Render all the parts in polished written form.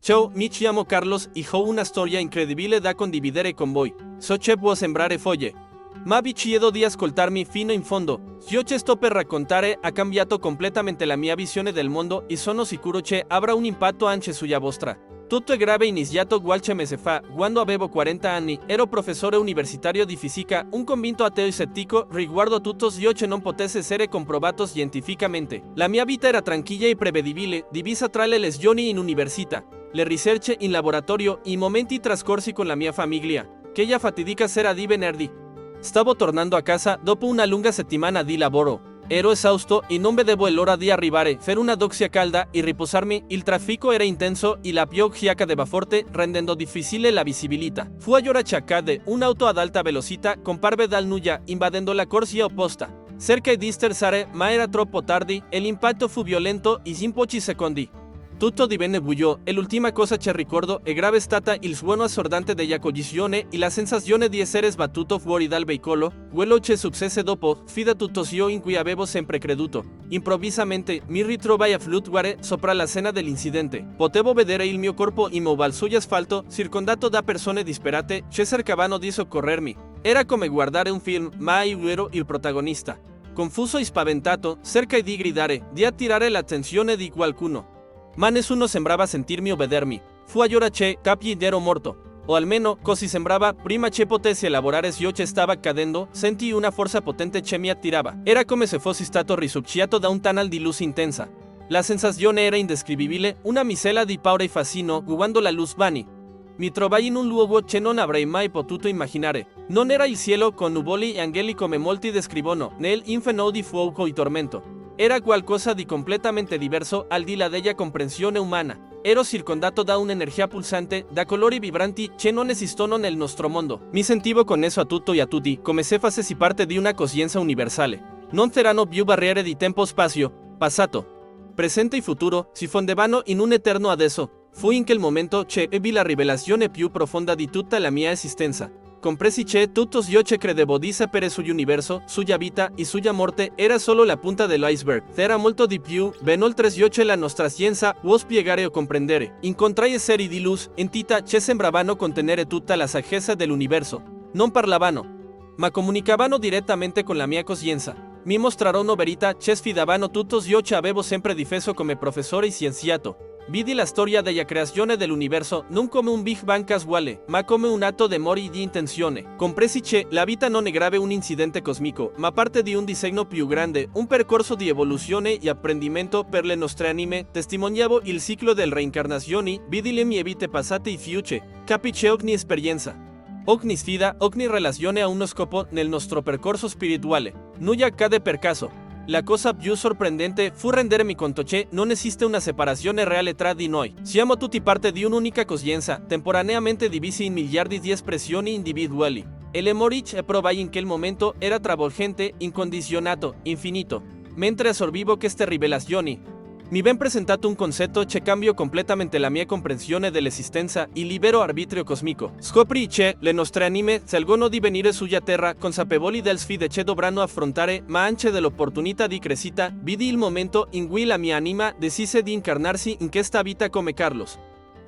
Ciao, mi chiamo Carlos e ho una storia incredibile da condividere con voi. So che può sembrare folle, ma vi chiedo di ascoltarmi fino in fondo. Ciò che sto per raccontare ha cambiato completamente la mia visione del mondo e sono sicuro che avrà un impatto anche sulla vostra. Tutto è grave iniziato qualche mese fa, quando avevo 40 anni, ero professore universitario di fisica, un convinto ateo e scettico riguardo a tutto ciò che non potesse essere comprovato scientificamente. La mia vita era tranquilla e prevedibile, divisa tra le lezioni in università, le ricerche in laboratorio e i momenti trascorsi con la mia famiglia. Quella fatidica sera di venerdì. Stavo tornando a casa dopo una lunga settimana di lavoro. Ero esausto e non vedevo l'ora di arrivare, fare una doccia calda e riposarmi. Il traffico era intenso e la pioggia cadeva forte, rendendo difficile la visibilità. Fu allora che accadde: un'auto ad alta velocità comparve dal nulla, invadendo la corsia opposta. Cercai di sterzare, ma era troppo tardi e l'impatto fu violento e in pochi secondi tutto divenne buio, e l'ultima cosa che ricordo è grave stata il suono assordante della collisione e la sensazione di essere sbattuto fuori dal veicolo. Quello che successe dopo sfida tutto ciò in cui avevo sempre creduto. Improvvisamente mi ritrovai a fluttuare sopra la scena dell'incidente. Potevo vedere il mio corpo immobile sull'asfalto, circondato da persone disperate che cercavano di soccorrermi. Era come guardare un film, ma io ero il protagonista. Confuso e spaventato, cercai di gridare, di attirare l'attenzione di qualcuno, ma nessuno sembrava sentirmi o vedermi. Fu allora che capii di ero morto, o almeno così sembrava. Prima che potessi elaborare ciò che stava accadendo, sentii una forza potente che mi attirava. Era come se fossi stato risucchiato da un tunnel di luce intensa. La sensazione era indescrivibile, una miscela di paura e fascino quando la luce vanì. Mi trovai in un luogo che non avrei mai potuto immaginare. Non era il cielo con nuvoli e angeli come molti descrivono, né l'inferno di fuoco e tormento. Era qualcosa di completamente diverso al di là della comprensione umana. Ero circondato da un'energia pulsante, da colori vibranti che non esistono nel nostro mondo. Mi sentivo connesso a tutto e a tutti, come se facessi parte di una coscienza universale. Non c'erano più barriere di tempo-spazio, passato, presente e futuro, si fondevano in un eterno adesso. Fu in quel momento che ebbi la rivelazione più profonda di tutta la mia esistenza. Compresi che tutto ciò che credevo di sapere sull'universo, sulla vita e sulla morte era solo la punta dell'iceberg. C'era molto di più, ben oltre ciò che la nostra scienza può spiegare o comprendere. Incontrai esseri di luce, entità che sembravano contenere tutta la saggezza dell'universo. Non parlavano, ma comunicavano direttamente con la mia coscienza. Mi mostrarono verità che sfidavano tutto ciò che avevo sempre difeso come professore e scienziato. Vidi la storia della creazione dell'universo non come un Big Bang casuale, ma come un atto di amore e di intenzione. Compresi che la vita non è grave un incidente cosmico, ma parte di un disegno più grande, un percorso di evoluzione e apprendimento per le nostre anime. Testimoniavo il ciclo delle reincarnazioni, vidi le mie vite passate e future, capii che ogni esperienza, ogni sfida, ogni relazione ha uno scopo nel nostro percorso spirituale. Nulla accade per caso. La cosa più sorprendente fu rendermi conto che non esiste una separazione reale tra di noi. Siamo tutti parte di un'unica coscienza, temporaneamente divisi in miliardi di espressioni individuali. E l'amore che provai in quel momento era travolgente, incondizionato, infinito. Mentre assorbivo queste rivelazioni, mi ben presentato un concetto che cambiò completamente la mia comprensione dell'esistenza e libero arbitrio cosmico. Scoprii che le nostre anime scelgono di venire sulla terra consapevoli delle sfide che dovranno affrontare, ma anche dell'opportunità di crescita. Vidi il momento in cui la mia anima decise di incarnarsi in questa vita come Carlos,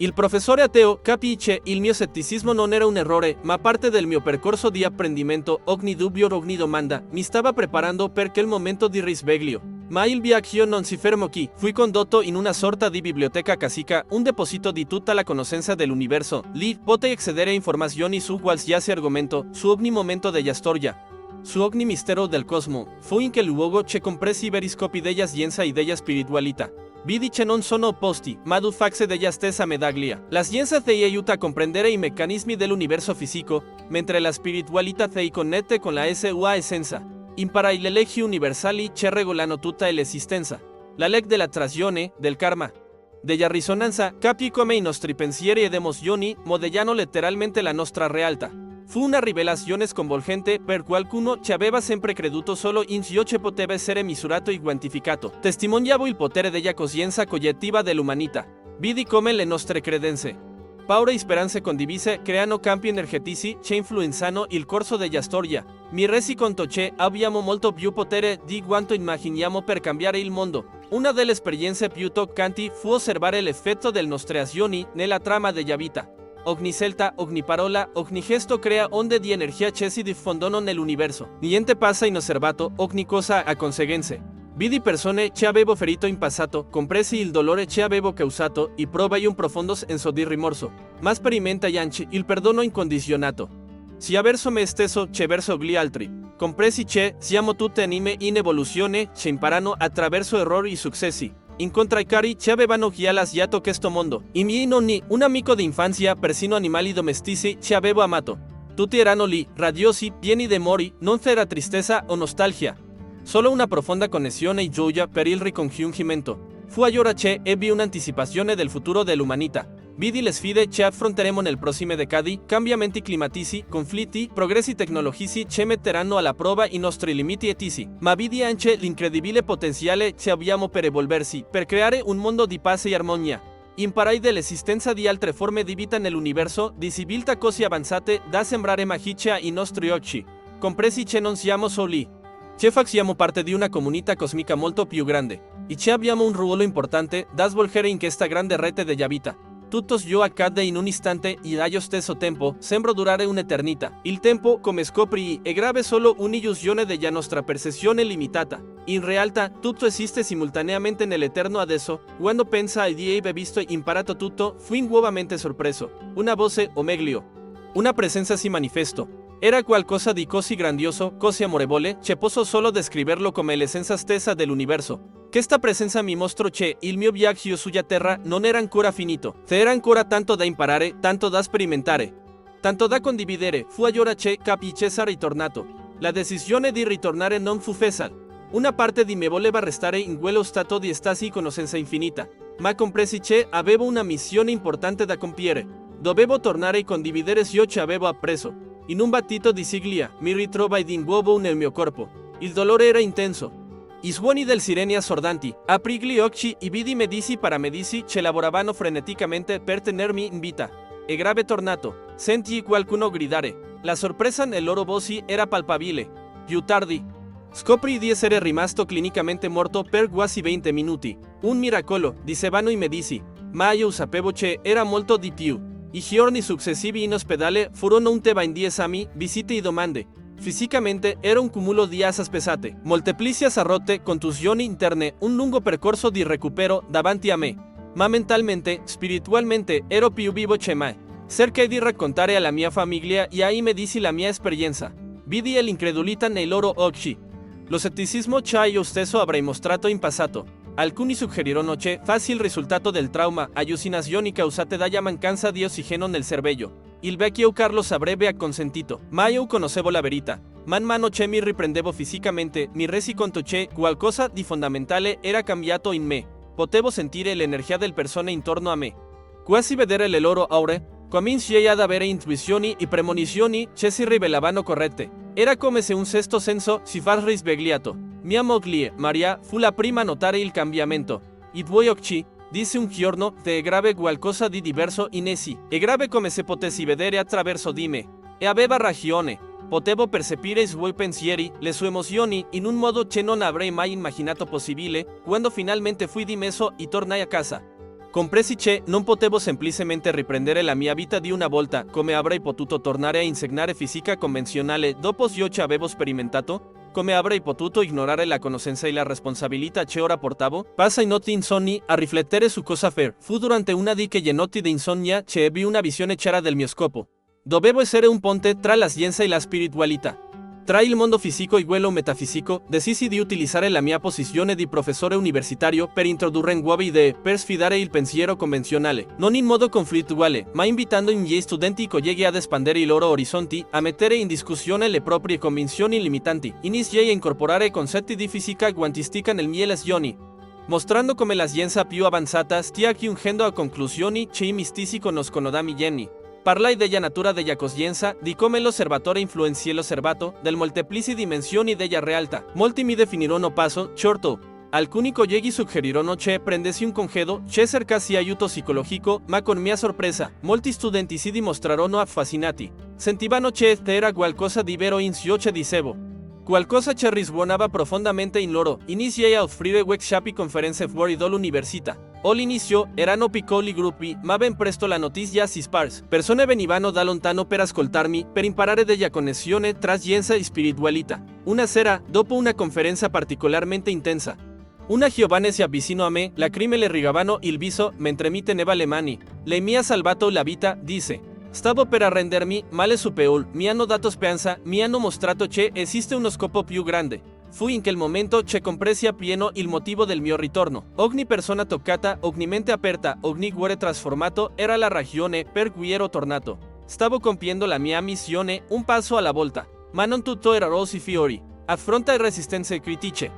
il professore ateo. Capii che il mio scetticismo non era un errore, ma parte del mio percorso di apprendimento. Ogni dubbio, ogni domanda mi stava preparando per quel momento di risveglio. Ma il viaggio non si fermò qui. Fui condotto in una sorta di biblioteca casica, un deposito di tutta la conoscenza dell'universo. Lì potei accedere a informazioni su qualsiasi argomento, su ogni momento della storia, su ogni mistero del cosmo. Fu in quel luogo che compresi i veri scopi della scienza e della spiritualità. Vidi che non sono opposti, ma due facce della stessa medaglia. La scienza ti aiuta a comprendere i meccanismi dell'universo fisico, mentre la spiritualità ti connette con la sua essenza. Imparai le leggi universali che regolano tutta l'esistenza. La legge dell'attrazione, del karma, della risonanza. Capii come i nostri pensieri ed emozioni modellano letteralmente la nostra realtà. Fu una rivelazione sconvolgente per qualcuno che aveva sempre creduto solo in ciò che poteva essere misurato e quantificato. Testimoniavo il potere della coscienza collettiva dell'umanità. Vidi come le nostre credenze, paura e speranze condivise creano campi energetici che influenzano il corso della storia. Mi resi conto che abbiamo molto più potere di quanto immaginiamo per cambiare il mondo. Una delle esperienze più toccanti fu osservare l'effetto delle nostre azioni nella trama della vita. Ogni scelta, ogni parola, ogni gesto crea onde di energia che si diffondono nell'universo. Niente passa inosservato, ogni cosa ha conseguenze. Vidi persone che avevo ferito in passato, compresi il dolore che avevo causato, e provai un profondo senso di rimorso. Ma sperimentai anche il perdono incondizionato, sia verso me stesso che verso gli altri. Compresi che siamo tutte anime in evoluzione che imparano attraverso errori e successi. Incontrai cari che avevano già lasciato questo mondo. I miei nonni, un amico di infanzia, persino animali domestici che avevo amato. Tutti erano lì, radiosi, pieni di amore, non c'era tristezza o nostalgia. Solo una profonda connessione e gioia per il ricongiungimento. Fu allora che ebbi un'anticipazione del futuro dell'umanità. Vidi le sfide che affronteremo nel prossime decadi, cambiamenti climatici, conflitti, progressi tecnologici che metteranno alla prova i nostri limiti etici. Ma vidi anche l'incredibile potenziale che abbiamo per evolversi, per creare un mondo di pace e armonia. Imparai dell'esistenza di altre forme di vita nell'universo, di civiltà così avanzate da sembrare magiche ai nostri occhi. Compresi che non siamo soli. Che facciamo parte di una comunità cosmica molto più grande, e che abbiamo un ruolo importante da svolgere in questa grande rete della vita. Tutto ciò accade in un istante e allo stesso tempo sembra durare un'eternità. Il tempo, come scoprii, è grave solo un'illusione della nostra percezione limitata. In realtà, tutto esiste simultaneamente nell'eterno adesso. Quando pensa di aver visto e imparato tutto, fui nuovamente sorpreso. Una voce, o meglio, una presenza si manifestò. Era qualcosa di così grandioso, così amorevole, che posso solo descriverlo come l'essenza stessa dell'universo. Questa presenza mi mostrò che il mio viaggio sulla Terra non era ancora finito. C'era ancora tanto da imparare, tanto da sperimentare, tanto da condividere. Fu allora che capii che sarei ritornato. La decisione di ritornare non fu facile. Una parte di me voleva restare in quello stato di estasi e conoscenza infinita, ma compresi che avevo una missione importante da compiere. Dovevo tornare e condividere ciò che avevo appreso. In un battito di ciglia, mi ritrovai di nuovo nel mio corpo. Il dolore era intenso. I suoni del sireni assordanti. Aprì gli occhi e vidi medici paramedici che lavoravano freneticamente per tenermi in vita. È grave tornato. Sentii qualcuno gridare. La sorpresa nelle loro voci era palpabile. Più tardi, scoprii di essere rimasto clinicamente morto per quasi 20 minuti. Un miracolo, dicevano i medici. Ma io sapevo che era molto di più. I giorni successivi in ospedale furono un tema di esami, visite e domande. Fisicamente era un cumulo di asas pesate, molteplici rotte, contusioni interne, un lungo percorso di recupero davanti a me. Ma mentalmente, spiritualmente, ero più vivo che mai. Cercai di raccontare alla mia famiglia e ai medici la mia esperienza. Vidi l'incredulità nei loro occhi. Lo scetticismo che io stesso avrei mostrato in passato. Alcuni suggerirono che, fosse il risultato del trauma, allucinazioni causate dalla mancanza di ossigeno nel cervello. Il vecchio Carlos avrebbe acconsentito, ma io conoscevo la verità. Man mano che mi riprendevo fisicamente, mi resi conto che qualcosa di fondamentale era cambiato in me. Potevo sentire l'energia delle persone intorno a me. Quasi vedere le loro aure, cominciai ad avere intuizioni e premonizioni che si rivelavano corrette. Era come se un sesto senso si fosse risvegliato. Mia moglie, Maria, fu la prima a notare il cambiamento. I tuoi occhi, disse un giorno, è grave qualcosa di diverso in essi. È grave come se potessi vedere attraverso di me. E aveva ragione. Potevo percepire i suoi pensieri, le sue emozioni, in un modo che non avrei mai immaginato possibile, quando finalmente fui dimesso e tornai a casa. Compresi che non potevo semplicemente riprendere la mia vita di una volta, come avrei potuto tornare a insegnare fisica convenzionale dopo ciò che avevo sperimentato? Come avrei potuto ignorare la conoscenza e la responsabilità che ora portavo? Passai notti insonni a riflettere su cosa fare. Fu durante una di quelle notti di insonnia che ebbi una visione chiara del mio scopo. Dovevo essere un ponte tra la scienza e la spiritualità. Tra il mondo fisico e quello metafisico, decisi di utilizzare la mia posizione di professore universitario per introdurre nuove idee, per sfidare il pensiero convenzionale, non in modo conflittuale, ma invitando i miei studenti e colleghi ad espandere i loro orizzonti, a mettere in discussione le proprie convinzioni limitanti. Iniziai a incorporare concetti di fisica quantistica nelle mie lezioni, mostrando come la scienza più avanzata stia giungendo a conclusioni che i mistici conoscono da millenni. Parlai della natura della coscienza, di come l'osservatore influenzi l'osservato, del molteplici dimensioni della realtà. Molti mi definirono passo, certo. Alcuni colleghi suggerirono che prendessi un congedo, che cercassi aiuto psicologico, ma con mia sorpresa, molti studenti si dimostrarono affascinati. Sentivano che era qualcosa di vero in ciò che dicevo. Qualcosa ci risuonava profondamente in loro, iniziai a offrire workshop e conferenze fuori dall'università. All'inizio erano piccoli gruppi, ma ben presto la notizia si sparse. Persone venivano da lontano per ascoltarmi, per imparare della connessione tra scienza e spiritualità. Una sera, dopo una conferenza particolarmente intensa, una giovane si avvicinò a me, lacrime le rigavano il viso mentre mi teneva le mani. Lei mi ha salvato la vita, disse. Stavo per arrendermi, ma le Supeul mi hanno dato speranza, mi hanno mostrato che esiste uno scopo più grande. Fu in quel momento che compresi appieno il motivo del mio ritorno. Ogni persona toccata, ogni mente aperta, ogni cuore trasformato era la ragione per cui ero tornato. Stavo compiendo la mia missione un passo alla volta. Ma non tutto era rose e fiori. Affronta resistenze critiche.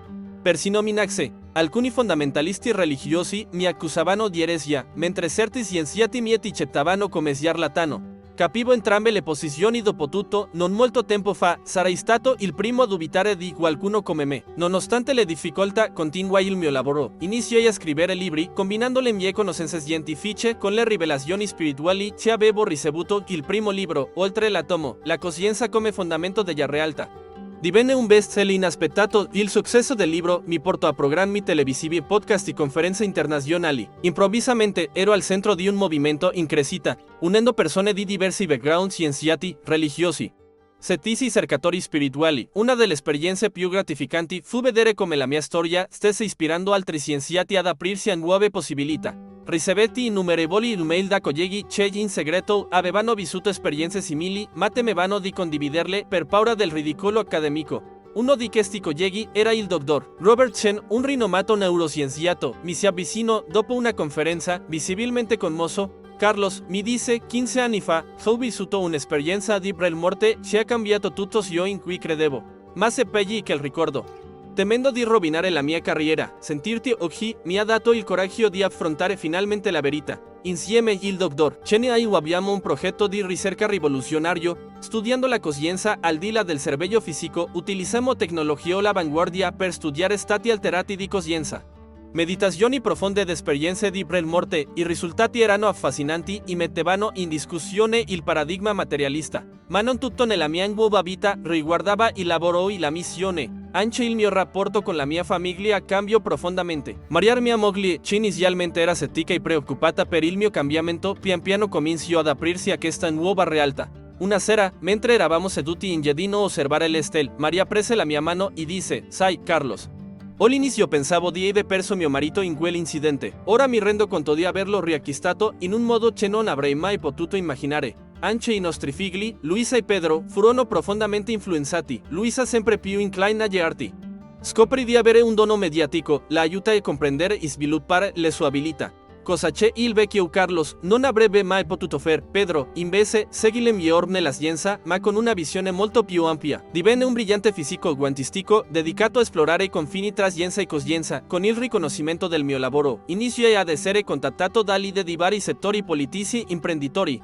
Persino minacce. Alcuni fondamentalisti religiosi mi accusavano di eresia, mentre certi scienziati mi etichettavano come ciarlatano. Capivo entrambe le posizioni, dopotutto, non molto tempo fa, sarei stato il primo a dubitare di qualcuno come me. Nonostante le difficoltà, continuai il mio lavoro. Iniziai a scrivere libri, combinando le mie conoscenze scientifiche con le rivelazioni spirituali che avevo ricevuto. Il primo libro, oltre l'atomo, la coscienza come fondamento della realtà, divenne un best-seller inaspettato. Il successo del libro mi portò a programmi televisivi, podcast e conferenze internazionali. Improvvisamente ero al centro di un movimento in crescita, unendo persone di diversi background, scienziati, religiosi, scettici e cercatori spirituali. Una delle esperienze più gratificanti fu vedere come la mia storia stesse ispirando altri scienziati ad aprirsi a nuove possibilità. Ricevetti innumerevoli email da colleghi che in segreto avevano vissuto esperienze simili, ma temevano di condividerle per paura del ridicolo accademico. Uno di questi colleghi era il dottor Robert Chen, un rinomato neuroscienziato. Mi si avvicinò dopo una conferenza, visibilmente commosso. Carlos, mi disse, 15 anni fa, ho vissuto un'esperienza di real morte che ha cambiato tutto ciò in cui credevo. Ma seppelli che il ricordo. Temendo di rovinare la mia carriera, sentirti oggi mi ha dato il coraggio di affrontare finalmente la verità. Insieme il dottor Chen e io abbiamo un progetto di ricerca rivoluzionario. Studiando la coscienza al di là del cervello fisico, utilizziamo tecnologia all'avanguardia per studiare stati alterati di coscienza. Meditazioni profonde ed esperienze di real morte. I risultati erano affascinanti e mettevano in discussione il paradigma materialista. Ma non tutto nella mia nuova vita riguardava il lavoro e la missione. Anche il mio rapporto con la mia famiglia cambiò profondamente. Maria, mia moglie, che inizialmente era scettica e preoccupata per il mio cambiamento, pian piano cominciò ad aprirsi a questa nuova realtà. Una sera, mentre eravamo seduti in giardino a osservare le stelle, Maria prese la mia mano e disse, sai, Carlos, all'inizio pensavo di aver perso mio marito in quell'incidente. Ora mi rendo conto di averlo riacquistato in un modo che non avrei mai potuto immaginare. Anche i nostri figli, Luisa e Pedro, furono profondamente influenzati. Luisa sempre più inclina agli arti. Scoprì di avere un dono mediatico, la aiuta a comprendere e sviluppare le sue abilità. Cosa che il vecchio Carlos non avrebbe mai potuto fare. Pedro, invece, seguì le mie orme nella scienza, ma con una visione molto più ampia. Divenne un brillante fisico quantistico dedicato a esplorare i confini tra scienza e coscienza. Con il riconoscimento del mio lavoro, iniziai ad essere contattato da leader di vari settori politici, imprenditori,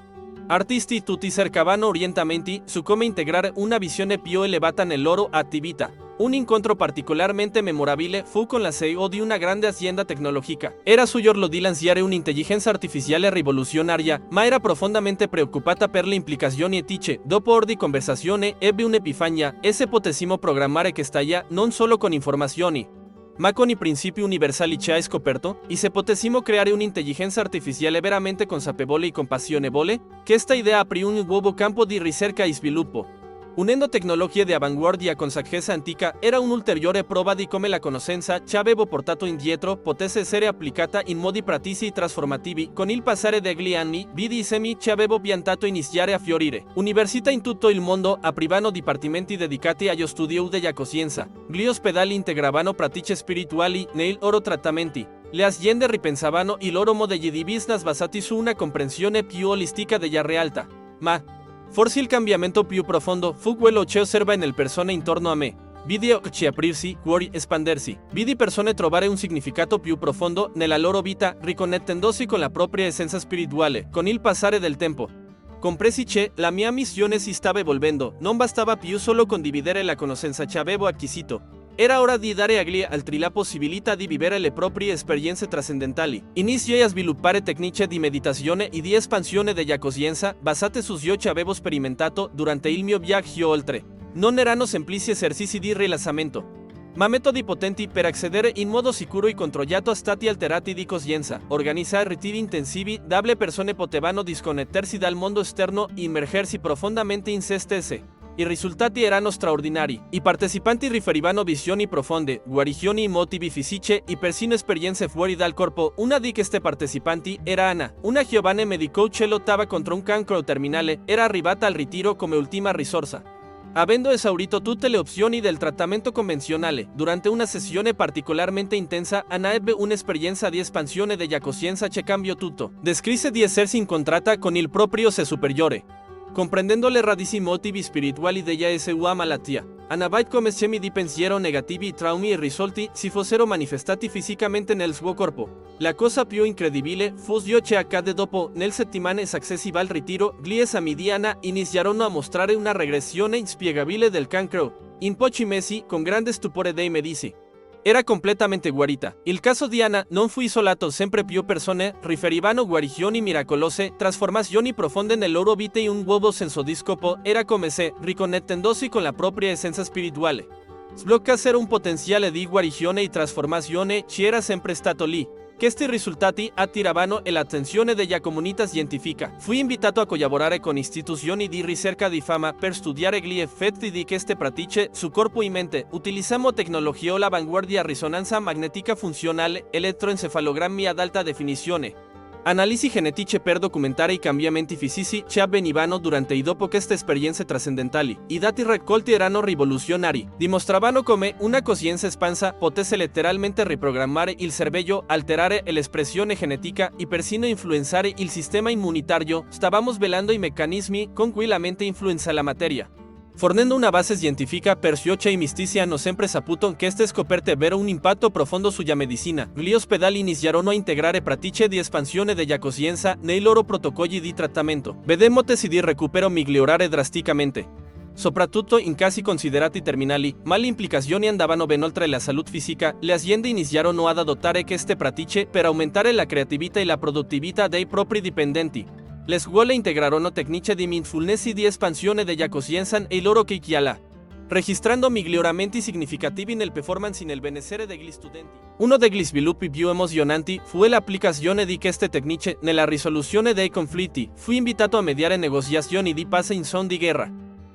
artisti. Tutti cercavano orientamenti su come integrare una visione più elevata nella loro attività. Un incontro particolarmente memorabile fu con la CEO di una grande azienda tecnologica. Era su giorno di lanciare un'intelligenza artificiale rivoluzionaria, ma era profondamente preoccupata per le implicazioni etiche. Dopo ore di conversazione ebbe un'epifania, e se potessimo programmare questa IA non solo con informazioni, ma con i principi universali che hai scoperto, e se potessimo creare un'intelligenza artificiale veramente consapevole e compassionevole, questa idea aprì un nuovo campo di ricerca e sviluppo. Unendo tecnologie di avanguardia con saggezza antica, era un'ulteriore prova di come la conoscenza che avevo portato indietro potesse essere applicata in modi pratici e trasformativi. Con il passare degli anni, vidi i semi che avevo piantato iniziare a fiorire. Università in tutto il mondo aprivano dipartimenti dedicati allo studio della coscienza. Gli ospedali integravano pratiche spirituali nei loro trattamenti. Le aziende ripensavano i loro modelli di business basati su una comprensione più olistica della realtà. Ma forse il cambiamento più profondo fu quello che osserva nelle persone intorno a me. Vidi occhi aprirsi, cuori espandersi. Vidi persone trovare un significato più profondo nella loro vita, riconnettendosi con la propria essenza spirituale. Con il passare del tempo, compresi che la mia missione si stava evolvendo. Non bastava più solo condividere la conoscenza che avevo acquisito. Era ora di dare agli altri la possibilità di vivere le proprie esperienze trascendentali. Iniziai a sviluppare tecniche di meditazione e di espansione della coscienza basate su ciò che avevo sperimentato durante il mio viaggio oltre non erano semplici esercizi di rilassamento, ma metodi potenti per accedere in modo sicuro e controllato a stati alterati di coscienza. Organizzare ritiri intensivi dove le persone potevano disconnettersi dal mondo esterno e immergersi profondamente in se stesse. I risultati erano straordinari. I partecipanti riferivano visioni profonde, guarigioni e motivi fisici e persino esperienze fuori dal corpo. Una di queste partecipanti era Anna, una giovane medico che lottava contro un cancro terminale, era arrivata al ritiro come ultima risorsa. Avendo esaurito tutte le opzioni del trattamento convenzionale, durante una sessione particolarmente intensa, Anna ebbe un'esperienza di espansione della coscienza che cambiò tutto. Descrisse di essersi incontrata con il proprio sé superiore, comprendendo le radici motivi spirituali della sua malattia. Anna vide come schemi di pensiero negativi e traumi irrisolti si fossero manifestati fisicamente nel suo corpo. La cosa più incredibile fu ciò che accadde dopo. Nel settimane successive al ritiro, gli esami di Anna iniziarono a mostrare una regressione inspiegabile del cancro. In pochi mesi, con grande stupore dei medici, era completamente guarita. Il caso di Anna non fu isolato, sempre più persone riferivano guarigioni miracolose, trasformazioni profonde nel loro vite e un nuovo senso di scopo. Era come se, riconnettendosi con la propria essenza spirituale, sbloccassero un potenziale di guarigione e trasformazione che era sempre stato lì. Questi risultati attiravano l'attenzione della comunità scientifica. Fu invitato a collaborare con istituzioni di ricerca di fama per studiare gli effetti di queste pratiche su corpo e mente. Utilizzamo tecnologia all'avanguardia, risonanza magnetica funzionale, elettroencefalogrammi ad alta definizione, analisi genetiche per documentare i cambiamenti fisici che avvenivano durante e dopo queste esperienze trascendentali. I dati raccolti erano rivoluzionari, dimostravano come una coscienza espansa potesse letteralmente riprogrammare il cervello, alterare l'espressione genetica e persino influenzare il sistema immunitario. Stavamo svelando i meccanismi con cui la mente influenza la materia, fornendo una base scientifica per ciò che i mistici hanno sempre saputo. Queste scoperte ebbero un impatto profondo sulla medicina. Gli ospedali iniziarono a integrare pratiche di espansione della coscienza nei loro protocolli di trattamento. Vedemmo tesi di recupero migliorare drasticamente, soprattutto in casi considerati terminali, ma le implicazioni andavano ben oltre la salute fisica. Le aziende iniziarono ad adottare queste pratiche per aumentare la creatività e la produttività dei propri dipendenti. Le scuole integrarono tecniche di mindfulness e di espansione della coscienza e loro curricula, registrando miglioramenti significativi nel performance e nel benessere degli studenti. Uno degli sviluppi più emozionanti fu l'applicazione di queste tecniche nella risoluzione dei conflitti. Fu invitato a mediare negoziazioni di pace in zone di guerra,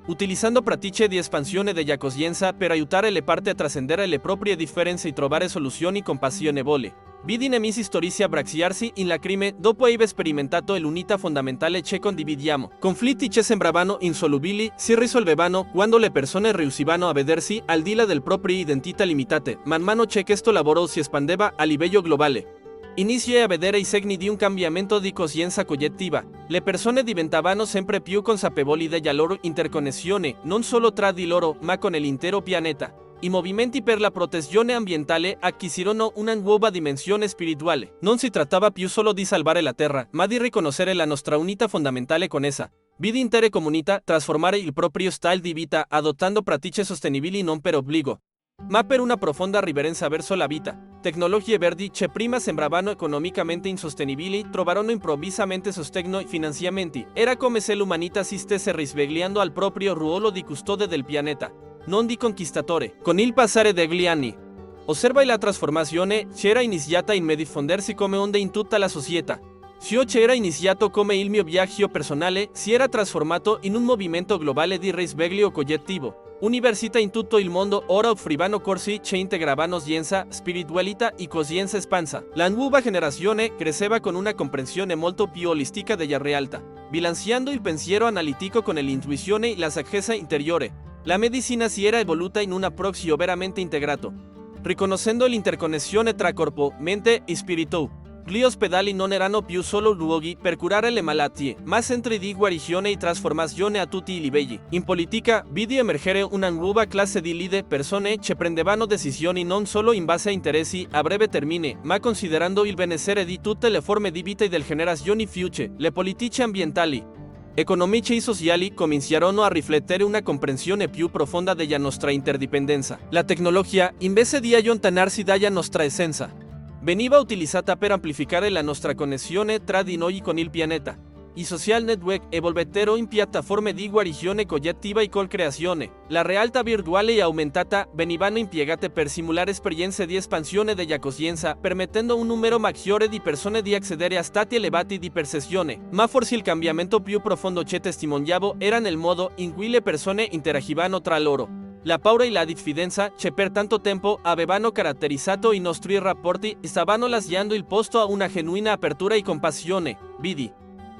utilizzando pratiche di espansione della coscienza per aiutare le parti a trascendere le proprie differenze e trovare soluzioni compassionevoli. Vidi nemici storici abbracciarsi in lacrime dopo aver sperimentato l'unità fondamentale che condividiamo. Conflitti che sembravano insolubili si risolvevano quando le persone riuscivano a vedersi al di là delle proprie identità limitate. Man mano che questo lavoro si espandeva a livello globale, iniziai a vedere i segni di un cambiamento di coscienza collettiva. Le persone diventavano sempre più consapevoli della loro interconnessione, non solo tra di loro, ma con l'intero pianeta. I movimenti per la protezione ambientale acquisirono una nuova dimensione spirituale. Non si trattava più solo di salvare la terra, ma di riconoscere la nostra unità fondamentale con essa. Vidi intere comunità trasformare il proprio stile di vita adottando pratiche sostenibili non per obbligo, ma per una profonda riverenza verso la vita. Tecnologie verdi che prima sembravano economicamente insostenibili trovarono improvvisamente sostegno e finanziamenti. Era come se l'umanità si stesse risvegliando al proprio ruolo di custode del pianeta, non di conquistatore. Con il passare degli anni, osserva la trasformazione che era iniziata in me diffondersi come onde in tutta la società. Ciò che era iniziato come il mio viaggio personale si era trasformato in un movimento globale di risveglio collettivo. Università in tutto il mondo ora offrivano corsi che integravano scienza, spiritualità e coscienza espansa. La nuova generazione cresceva con una comprensione molto più olistica della realtà, bilanciando il pensiero analitico con l'intuizione e la saggezza interiore. La medicina si era evoluta in un approccio veramente integrato, riconoscendo l'interconnessione tra corpo, mente e spirito. Gli ospedali non erano più solo luoghi per curare le malattie, ma centri di guarigione e trasformazione a tutti i livelli. In politica, vidi emergere una nuova classe di leader, persone che prendevano decisioni non solo in base a interessi a breve termine, ma considerando il benessere di tutte le forme di vita e delle generazioni future. Le politiche ambientali, economiche e sociali cominciarono a riflettere una comprensione più profonda della nostra interdipendenza. La tecnologia, invece di allontanarsi dalla nostra essenza, veniva utilizzata per amplificare la nostra connessione tra di noi con il pianeta. i social network evolvetero in piattaforme di guarigione collettiva e col-creazione. La realtà virtuale è aumentata venivano impiegate per simulare esperienze di espansione della coscienza, permettendo un numero maggiore di persone di accedere a stati elevati di percezione. Ma forse il cambiamento più profondo che testimoniavo era nel modo in cui le persone interagivano tra loro. La paura e la diffidenza che per tanto tempo avevano caratterizzato i nostri rapporti stavano lasciando il posto a una genuina apertura e compassione. Vidi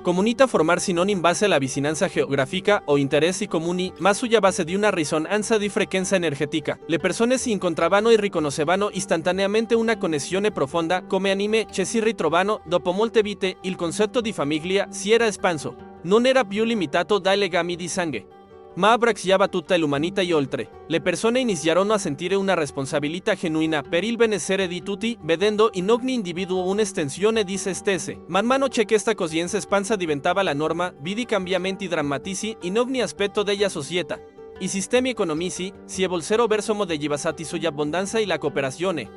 comunità formarsi non in base alla vicinanza geografica o interessi comuni, ma sulla base di una risonanza di frequenza energetica. Le persone si incontravano e riconoscevano istantaneamente una connessione profonda, come anime che si ritrovano dopo molte vite. Il concetto di famiglia si era espanso. Non era più limitato dai legami di sangue, ma abbracciava tutta l'umanità e oltre. Le persone iniziarono a sentire una responsabilità genuina per il benessere di tutti, vedendo in ogni individuo un'estensione di se stesse. Man mano che questa coscienza espansa diventava la norma, vidi cambiamenti drammatici in ogni aspetto della società. I sistemi economici si evolsero verso modelli basati sull'abbondanza e la cooperazione,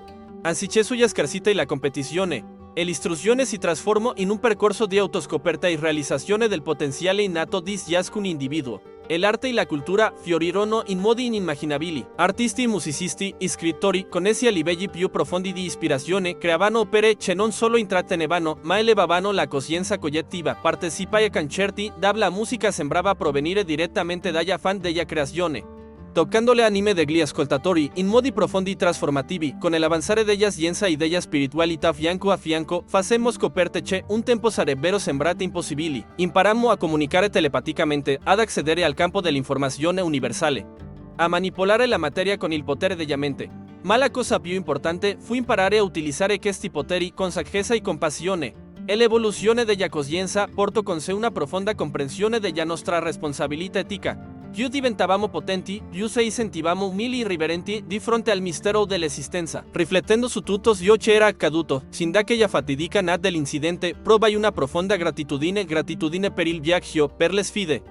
anziché sulla scarsità e la competizione. E l'istruzione si trasformò in un percorso di autoscoperta e realizzazione del potenziale innato di ciascun individuo. E l'arte e la cultura fiorirono in modi inimmaginabili. Artisti e musicisti, scrittori, connessi a livelli più profondi di ispirazione, creavano opere che non solo intrattenevano, ma elevavano la coscienza collettiva. Partecipai a concerti dove la musica sembrava provenire direttamente dagli fan della creazione, toccando le anime degli ascoltatori in modi profondi e trasformativi. Con l'avanzare della scienza e della spiritualità fianco a fianco, facemmo scoperte che un tempo sarebbero sembrate impossibili. Imparammo a comunicare telepaticamente, ad accedere al campo dell'informazione universale, a manipolare la materia con il potere della mente. Ma la cosa più importante fu imparare a utilizzare questi poteri con saggezza e compassione. E l'evoluzione della coscienza portò con sé una profonda comprensione della nostra responsabilità etica. Più diventavamo potenti, più ci sentivamo umili e riverenti di fronte al mistero dell'esistenza. Riflettendo su tutto ciò che era accaduto, sin da quella fatidica nat dell'incidente, provai una profonda gratitudine per il viaggio, per le sfide,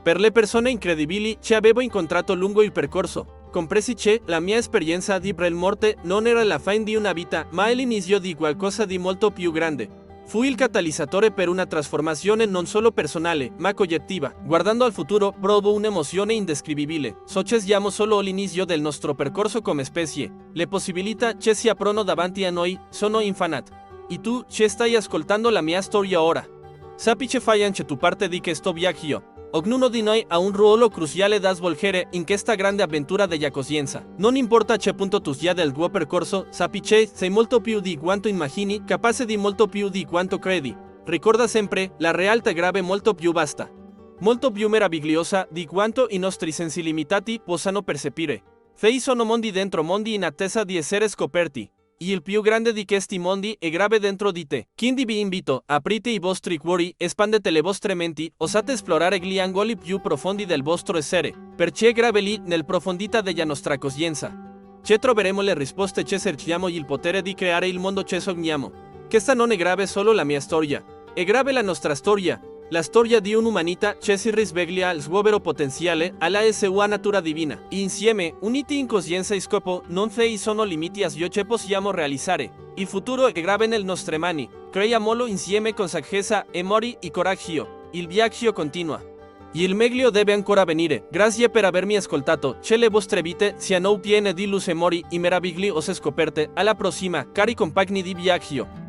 per le persone incredibili che avevo incontrato lungo il percorso. Compresi che la mia esperienza di morte non era la fine di una vita, ma l'inizio di qualcosa di molto più grande. Fu il catalizzatore per una trasformazione non solo personale, ma collettiva. Guardando al futuro, provo un'emozione indescrivibile. So che siamo solo all'inizio del nostro percorso come specie. Le possibilità che si aprono davanti a noi sono infinite. E tu che stai ascoltando la mia storia ora, sappi che fai anche tu parte di questo viaggio. Ognuno di noi ha un ruolo cruciale da svolgere in questa grande avventura della coscienza. Non importa a che punto tu sia del tuo percorso, sappi che sei molto più di quanto immagini, capace di molto più di quanto credi. Ricorda sempre, la realtà è grave molto più vasta, molto più meravigliosa di quanto i nostri sensi limitati possano percepire. Fei sono mondi dentro mondi in attesa di essere scoperti. E il più grande di questi mondi è grave dentro di te. Quindi vi invito, aprite i vostri cuori, espandete le vostre menti, osate esplorare gli angoli più profondi del vostro essere, perché è grave lì, nel profondità della nostra coscienza, che troveremo le risposte che cerchiamo e il potere di creare il mondo che sogniamo. Questa non è grave solo la mia storia, è grave la nostra storia, la storia di un'umanità che si risveglia al suo vero potenziale, alla sua natura divina. Insieme, uniti in coscienza e scopo, non ci sono limiti a ciò che possiamo realizzare. Il futuro è grave nelle nostre mani. Creiamolo insieme con saggezza, amore e coraggio. Il viaggio continua. E il meglio deve ancora venire. Grazie per avermi ascoltato. Che le vostre vite siano piene di luce, amore e meravigliose scoperte. Alla prossima, cari compagni di viaggio.